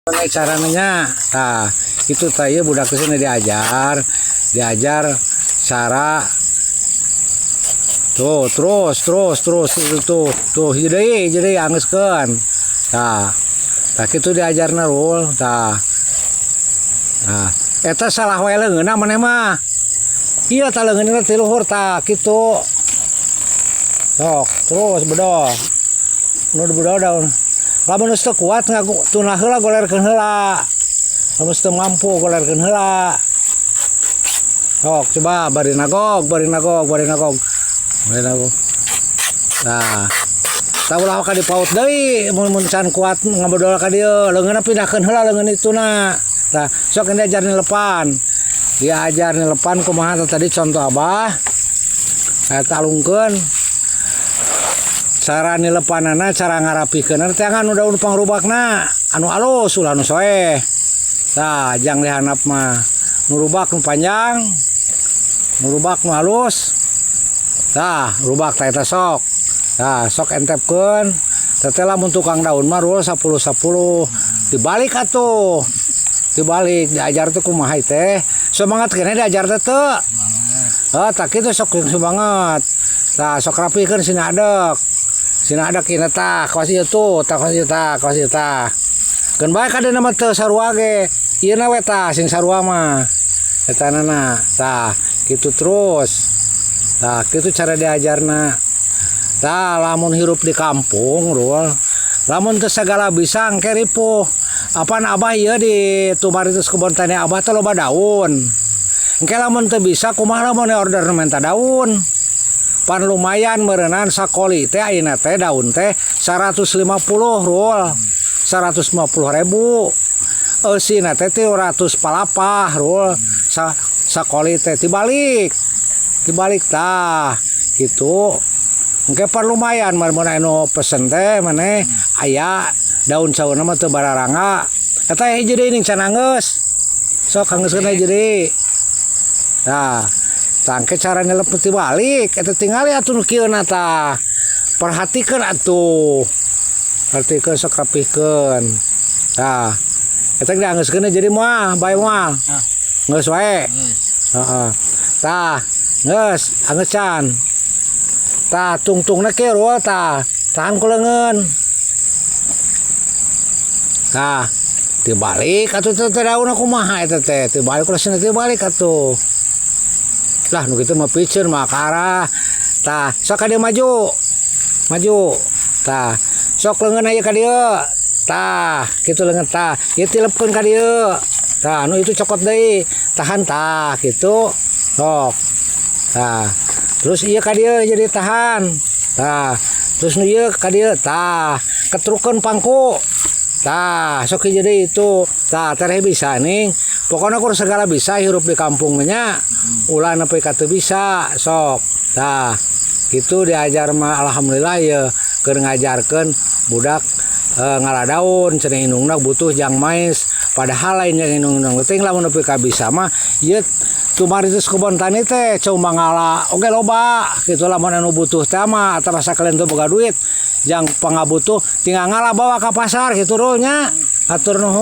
Caranya, nah itu tadi budak kesini diajar cara tuh terus itu tuh jadi anggeskan, nah itu diajar narul, nah eta salah wae leungeunna maneh mah, iya tah leungeunna ti luhur tah kitu, sok terus bedo, nu bedo daun. Lamun geus teu kuat tunah heula golerkeun heula. Lamun teu mampu golerkeun heula. Sok coba bari nagog. Nah, tah ulah ka dipaut deui mun can kuat ngabodol ka dieu, leungeunna pindahkeun heula leungeun ituna. Tah, sok diajar nilepan. Diajar nilepan kumaha tadi contoh Abah. Saya talungkeun cara nilepanana, cara ngarapikeun teh anu daun pangrubakna anu alus ulah anu soeh. Tah jang dihanap mah nu rubak nu panjang, nu rubak nu halus. Tah rubak tah eta sok. Tah sok entepkeun. Teh lamun tukang daun mah rul 10 dibalik atuh. Dibalik diajar teh kumaha teh. Semangat kene diajar teh teu. Tah kitu sok semangat. Tah sok rapikeun sina adek. Sina ada kina tah kasih itu tah keun bae kadena mah teu sarua ge ieuna we tah sing sarua mah etanana tah kitu terus tah kitu cara diajarna tah lamun hirup di kampung rul lamun teu sagala bisa engke ripuh apaan Abah ieu di tumaritus kebon tani Abah teh loba daun engke lamun teu bisa kumaha lamun order menta daun pan lumayan merenang sakoli teh ayeuna teh daun teh 150 rul 150.000 eusina teh 300 palapah rul sakoli teh dibalik tah gitu engke pan lumayan mun anu pesen teh maneh aya daun sauna mah teu bararanga eta hiji deui ning can anggeus sok anggeuskeun hiji deui nah tangke cara nilepet balik eta tingali atuh nu kieu na tah perhatikeun atuh perhatikeun sok rapikeun tah eta dianggeuskeun jadi moal bae moal geus wae heeh tah geus anggeus can tah tungtungna ke rul tah tahan ku leungeun tah dibalik atuh teh daunna kumaha eta teh dibalik ulah cenah dibalik atuh lah nu kitu mah piceun mah ka arah tah sok ka dieu maju tah sok leungeun aya ka dieu tah kitu leungeun tah ieu tilepkeun ka dieu tah nu itu cokot deui tahan tah kitu sok tah terus ieu ka dieu jadi tahan tah terus nu ieu ka dieu tah ketrukeun pangku tah sok hiji deui itu tah tereh bisa ning pokoknya kur segala bisa hirup di kampung nya ulah nepi ka teu bisa sok tah kitu diajar mah alhamdulillah ya keur ngajarkeun budak ngaladaun cenah indungna butuh jang mais padahal lain yang indung penting lamun nepi ka bisa mah ieu tumaritus kebon tani teh coba ngala oge loba kitu lamun anu butuh teh mah atawa sakalian teu boga duit jang pangabutuh tinggal ngala bawa ka pasar kitu rulnya atur nuhun.